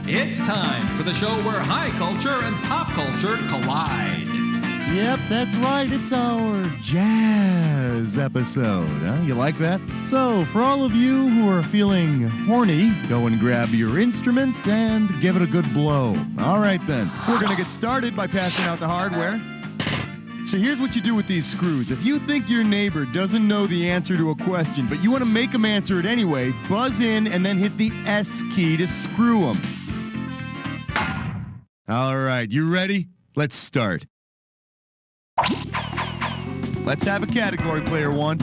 It's time for the show where high culture and pop culture collide. Yep, that's right. It's our jazz episode. Huh? You like that? So, for all of you who are feeling horny, go and grab your instrument and give it a good blow. All right, then. We're going to get started by passing out the hardware. So here's what you do with these screws. If you think your neighbor doesn't know the answer to a question, but you want to make them answer it anyway, buzz in and then hit the S key to screw them. All right, you ready? Let's start. Let's have a category, player one.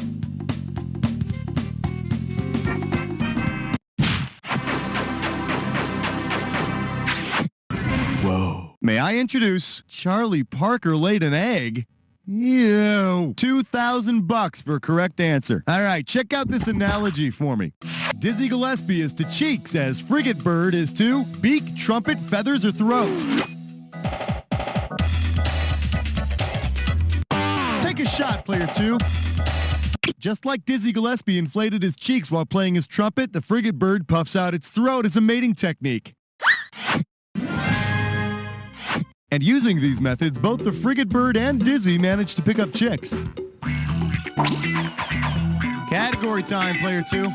Whoa. May I introduce Charlie Parker laid an egg? Ew. $2,000 for a correct answer. All right, check out this analogy for me. Dizzy Gillespie is to cheeks as Frigate Bird is to beak, trumpet, feathers, or throat. Take a shot, player two. Just like Dizzy Gillespie inflated his cheeks while playing his trumpet, the Frigate Bird puffs out its throat as a mating technique. And using these methods, both the Frigate Bird and Dizzy managed to pick up chicks. Category time, player two.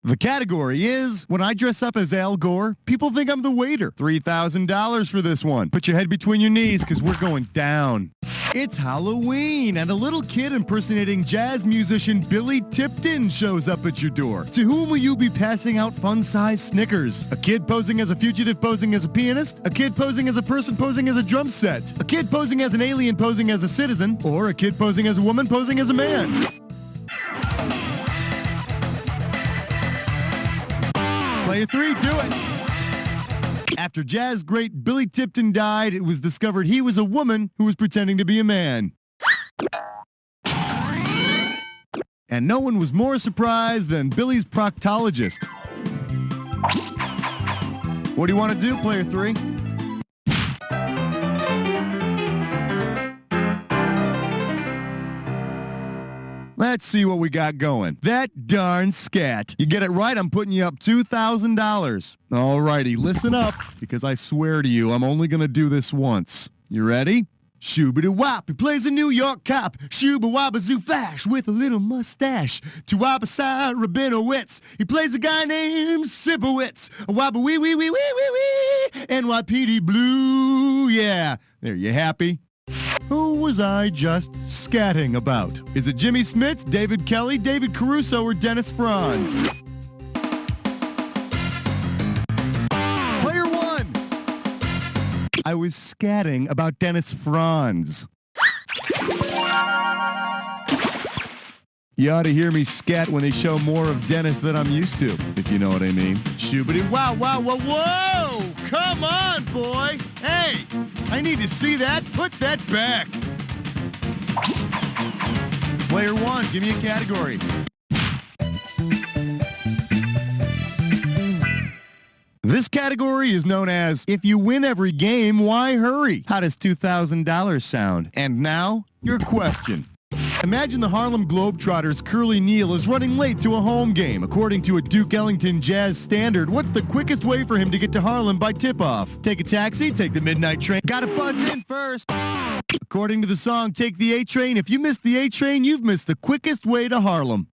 The category is, when I dress up as Al Gore, people think I'm the waiter. $3,000 for this one. Put your head between your knees, because we're going down. It's Halloween, and a little kid impersonating jazz musician Billy Tipton shows up at your door. To whom will you be passing out fun-sized Snickers? A kid posing as a fugitive posing as a pianist? A kid posing as a person posing as a drum set? A kid posing as an alien posing as a citizen? Or a kid posing as a woman posing as a man? Player three, do it. After jazz great Billy Tipton died, it was discovered he was a woman who was pretending to be a man. And no one was more surprised than Billy's proctologist. What do you want to do, player three? Let's see what we got going. That darn scat. You get it right, I'm putting you up $2,000. All righty, listen up, because I swear to you, I'm only going to do this once. You ready? Shoo-ba-doo-wop, he plays a New York cop. Shoo-ba-wabba-zoo flash with a little mustache. To-wabba-side Rabinowitz, he plays a guy named Sipowitz. Wabba-wee-wee-wee-wee-wee-wee, NYPD Blue, yeah. There, you happy? Who was I just scatting about? Is it Jimmy Smits, David Kelly, David Caruso, or Dennis Franz? Player one. I was scatting about Dennis Franz. You ought to hear me scat when they show more of Dennis than I'm used to, if you know what I mean. Shoobity wow, wow, whoa, whoa! Come on, boy! Hey, I need to see that. Put that back. Player one, give me a category. This category is known as, if you win every game, why hurry? How does $2,000 sound? And now, your question. Imagine the Harlem Globetrotters' Curly Neal is running late to a home game. According to a Duke Ellington jazz standard, what's the quickest way for him to get to Harlem by tip-off? Take a taxi, take the midnight train. Gotta buzz in first. According to the song Take the A-Train, if you missed the A-Train, you've missed the quickest way to Harlem.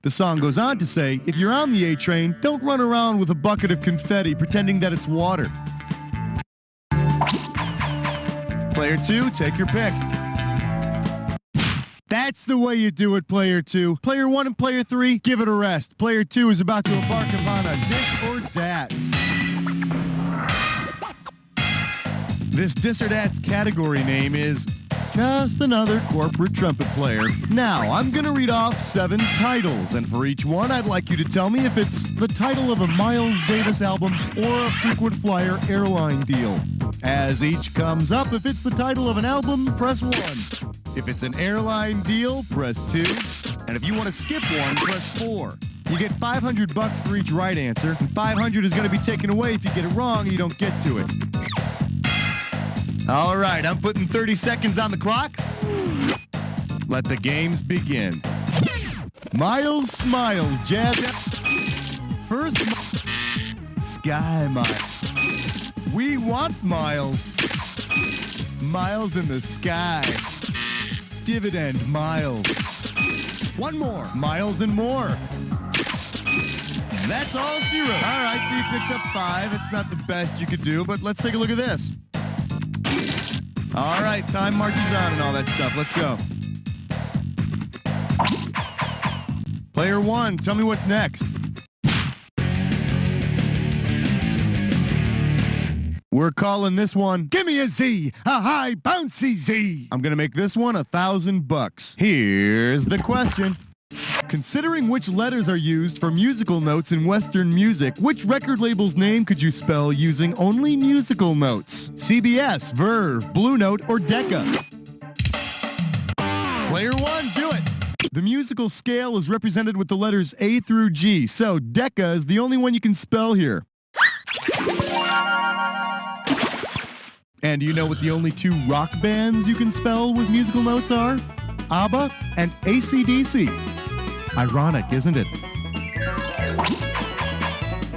The song goes on to say, if you're on the A-Train, don't run around with a bucket of confetti pretending that it's water. Player two, take your pick. That's the way you do it, player two. Player one and player three, give it a rest. Player two is about to embark upon a this or dat. This this or dat's category name is just another corporate trumpet player. Now, I'm going to read off 7 titles, and for each one, I'd like you to tell me if it's the title of a Miles Davis album or a frequent flyer airline deal. As each comes up, if it's the title of an album, press 1. If it's an airline deal, press 2. And if you want to skip one, press 4. You get $500 for each right answer, and $500 is going to be taken away if you get it wrong and you don't get to it. All right, I'm putting 30 seconds on the clock. Let the games begin. Miles Smiles, Jazz. First, Sky Miles. We want Miles. Miles in the sky. Dividend Miles. One more. Miles and more. That's all she wrote. All right, so you picked up 5. It's not the best you could do, but let's take a look at this. All right, time marches on and all that stuff. Let's go. Player 1, tell me what's next. We're calling this one, Give Me a Z, a high bouncy Z. I'm gonna make this one $1,000. Here's the question. Considering which letters are used for musical notes in Western music, which record label's name could you spell using only musical notes? CBS, Verve, Blue Note, or Decca? Player 1, do it. The musical scale is represented with the letters A through G, so Decca is the only one you can spell here. And do you know what the only 2 rock bands you can spell with musical notes are? ABBA and AC/DC. Ironic, isn't it?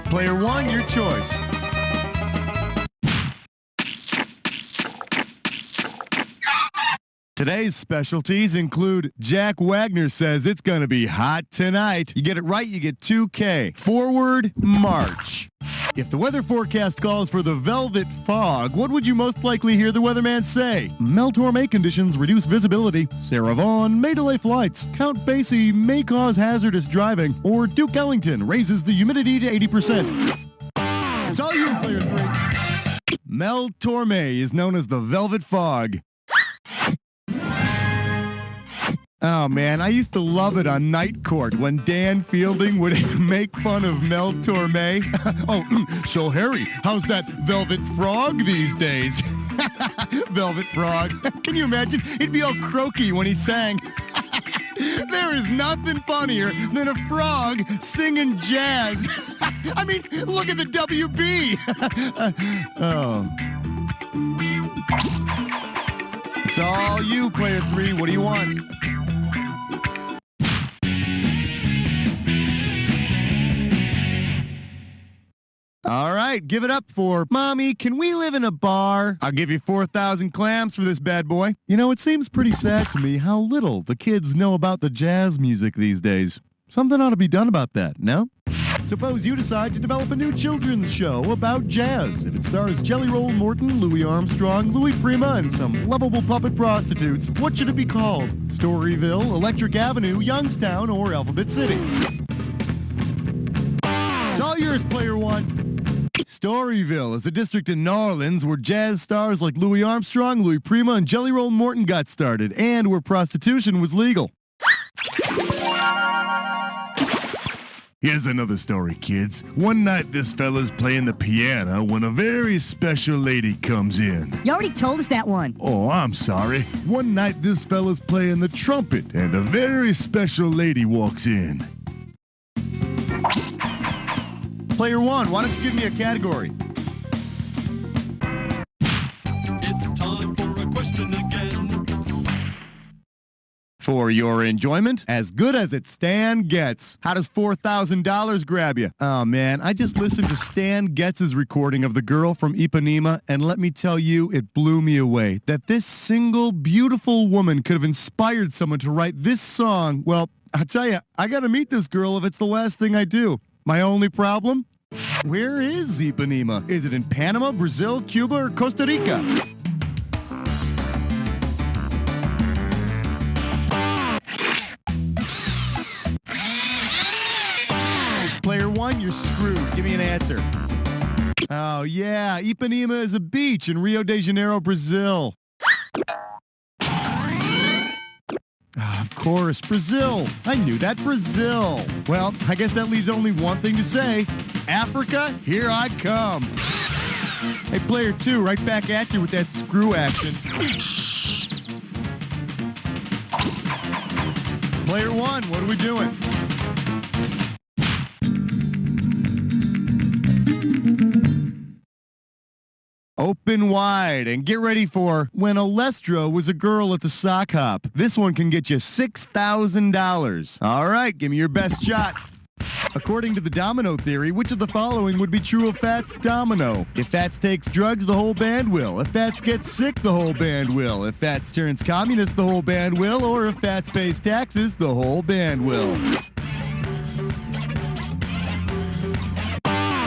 Player 1, your choice. Today's specialties include Jack Wagner says it's gonna be hot tonight. You get it right, you get 2K. Forward march. If the weather forecast calls for the velvet fog, what would you most likely hear the weatherman say? Mel Torme conditions reduce visibility. Sarah Vaughan may delay flights. Count Basie may cause hazardous driving. Or Duke Ellington raises the humidity to 80%. It's all you, player 3. Mel Torme is known as the velvet fog. Oh, man, I used to love it on Night Court when Dan Fielding would make fun of Mel Torme. So Harry, how's that velvet frog these days? Velvet frog. Can you imagine? He'd be all croaky when he sang. There is nothing funnier than a frog singing jazz. I mean, look at the WB. Oh. It's all you, player 3. What do you want? All right, give it up for Mommy, can we live in a bar? I'll give you 4,000 clams for this bad boy. You know, it seems pretty sad to me how little the kids know about the jazz music these days. Something ought to be done about that, no? Suppose you decide to develop a new children's show about jazz. If it stars Jelly Roll Morton, Louis Armstrong, Louis Prima, and some lovable puppet prostitutes, what should it be called? Storyville, Electric Avenue, Youngstown, or Alphabet City? It's all yours, player 1. Storyville is a district in New Orleans where jazz stars like Louis Armstrong, Louis Prima, and Jelly Roll Morton got started, and where prostitution was legal. Here's another story, kids. One night this fella's playing the piano when a very special lady comes in. You already told us that one. Oh, I'm sorry. One night this fella's playing the trumpet and a very special lady walks in. Player 1, why don't you give me a category? It's time for a question again. For your enjoyment, as good as it Stan Getz. How does $4,000 grab you? Oh, man, I just listened to Stan Getz's recording of The Girl from Ipanema, and let me tell you, it blew me away. That this single, beautiful woman could have inspired someone to write this song. Well, I'll tell you, I gotta meet this girl if it's the last thing I do. My only problem? Where is Ipanema? Is it in Panama, Brazil, Cuba, or Costa Rica? Player 1, you're screwed. Give me an answer. Oh, yeah. Ipanema is a beach in Rio de Janeiro, Brazil. Of course, Brazil. I knew that, Brazil. Well, I guess that leaves only one thing to say. Africa, here I come. Hey, player 2, right back at you with that screw action. Player 1, what are we doing? and wide. And get ready for When Olestra Was a Girl at the Sock Hop. This one can get you $6,000. All right, give me your best shot. According to the domino theory, which of the following would be true of Fats Domino? If Fats takes drugs, the whole band will. If Fats gets sick, the whole band will. If Fats turns communist, the whole band will. Or if Fats pays taxes, the whole band will.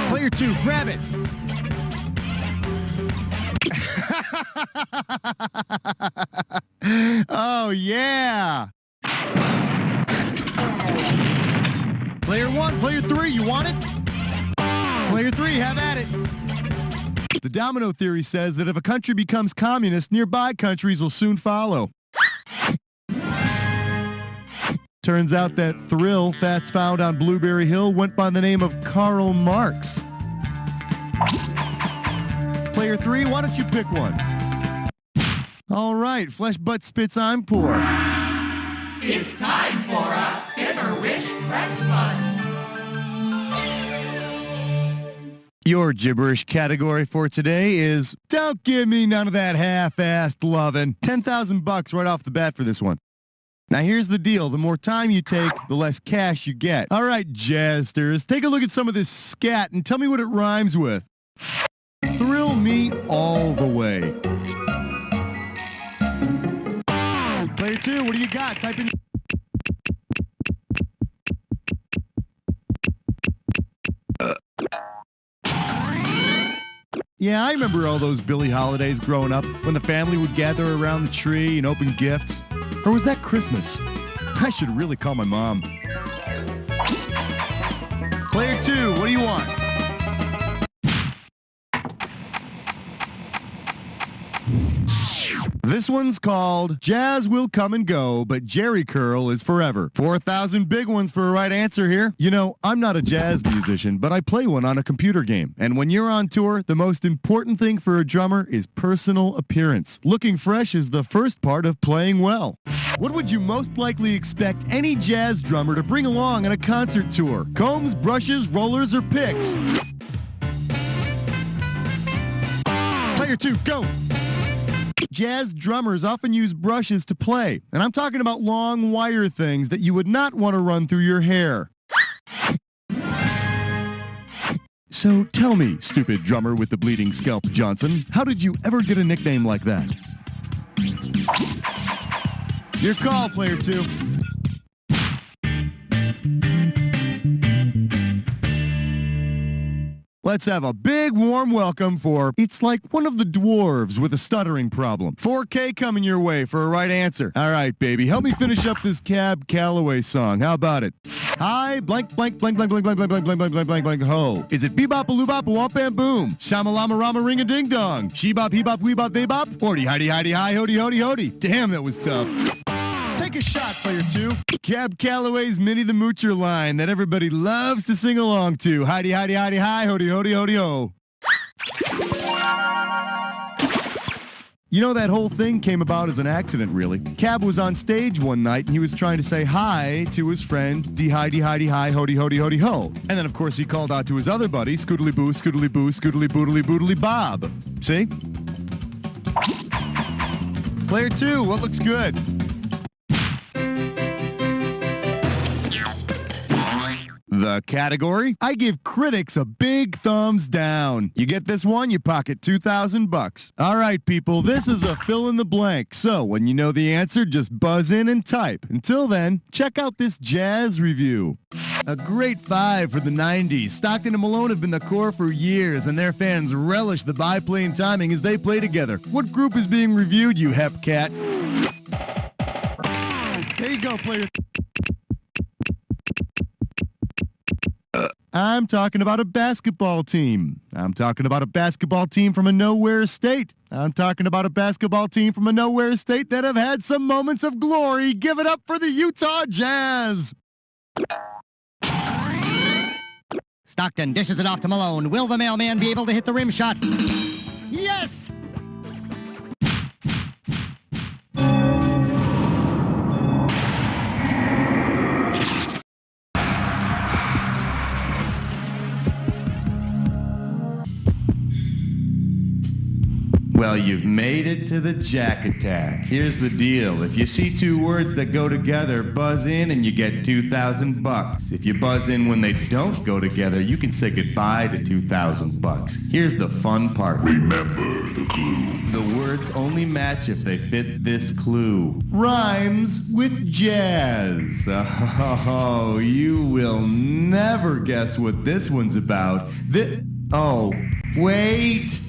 Player 2, grab it. Oh, yeah. Player 1, player 3, you want it? Player 3, have at it. The domino theory says that if a country becomes communist, nearby countries will soon follow. Turns out that thrill Fats found on Blueberry Hill went by the name of Karl Marx. Player 3, why don't you pick one? All right, Flesh Butt Spits I'm Poor. It's time for a Bitter Wish Press Fund. Your gibberish category for today is don't give me none of that half-assed lovin'. $10,000 right off the bat for this one. Now here's the deal. The more time you take, the less cash you get. All right, jazzsters, take a look at some of this scat and tell me what it rhymes with. Thrill me all the way. Player 2, what do you got? Type in... Yeah, I remember all those Billie holidays growing up when the family would gather around the tree and open gifts. Or was that Christmas? I should really call my mom. Player 2, what do you want? This one's called Jazz Will Come and Go, but Jerry Curl is Forever. 4,000 big ones for a right answer here. You know, I'm not a jazz musician, but I play one on a computer game. And when you're on tour, the most important thing for a drummer is personal appearance. Looking fresh is the first part of playing well. What would you most likely expect any jazz drummer to bring along on a concert tour? Combs, brushes, rollers, or picks? Player 2, go! Jazz drummers often use brushes to play, and I'm talking about long wire things that you would not want to run through your hair. So tell me, stupid drummer with the bleeding scalp Johnson, how did you ever get a nickname like that? Your call, Player 2. Let's have a big warm welcome for It's Like One of the Dwarves with a Stuttering Problem. 4K coming your way for a right answer. All right, baby, help me finish up this Cab Calloway song. How about it? Hi, blank, blank, blank, blank, blank, blank, blank, blank, blank, blank, blank, blank, blank, ho. Is it bebop, a-loo-bop, a-womp, bam, boom? Shama-lama, rama, ring-a-ding-dong. She-bop, he-bop, we-bop, they-bop. Horty, heidi, heidi, hi, hody, hody, hody. Damn, that was tough. Take a shot, Player 2. Cab Calloway's Minnie the Moocher line that everybody loves to sing along to. Heidi, heidi, heidi, hi, hody, hody, hody, ho. You know, that whole thing came about as an accident, really. Cab was on stage one night and he was trying to say hi to his friend, dee-hi-dee, hi-dee, hi, hody, hody, hody, ho. And then, of course, he called out to his other buddy, scoodly-boo, scoodly-boo, scoodly-boodly, boodly, bob. See? Player 2, what looks good? The category? I give critics a big thumbs down. You get this one, you pocket $2,000. All right, people, this is a fill in the blank. So when you know the answer, just buzz in and type. Until then, check out this jazz review. A great 5 for the 90s. Stockton and Malone have been the core for years, and their fans relish the biplane timing as they play together. What group is being reviewed, you hep cat? There you go, player. I'm talking about a basketball team. I'm talking about a basketball team from a nowhere state. I'm talking about a basketball team from a nowhere state that have had some moments of glory. Give it up for the Utah Jazz. Stockton dishes it off to Malone. Will the mailman be able to hit the rim shot? Yes! Well, you've made it to the Jack Attack. Here's the deal. If you see two words that go together, buzz in and you get $2,000. If you buzz in when they don't go together, you can say goodbye to $2,000. Here's the fun part. Remember the clue. The words only match if they fit this clue. Rhymes with jazz. Oh, you will never guess what this one's about. Oh, wait.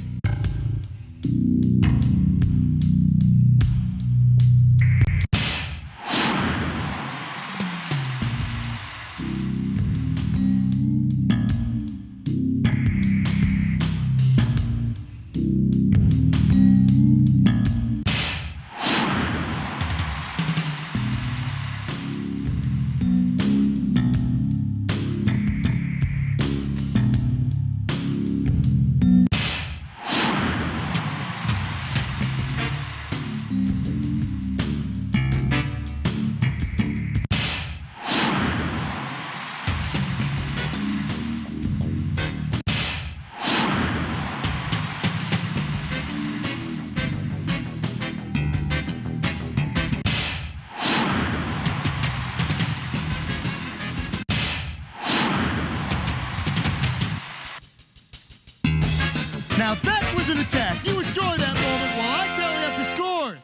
Now that was an attack. You enjoy that moment while I tally up the scores.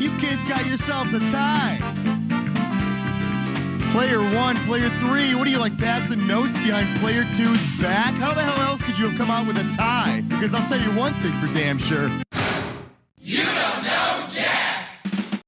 You kids got yourselves a tie. Player 1, player 3, what are you, like passing notes behind player 2's back? How the hell else could you have come out with a tie? Because I'll tell you one thing for damn sure. You know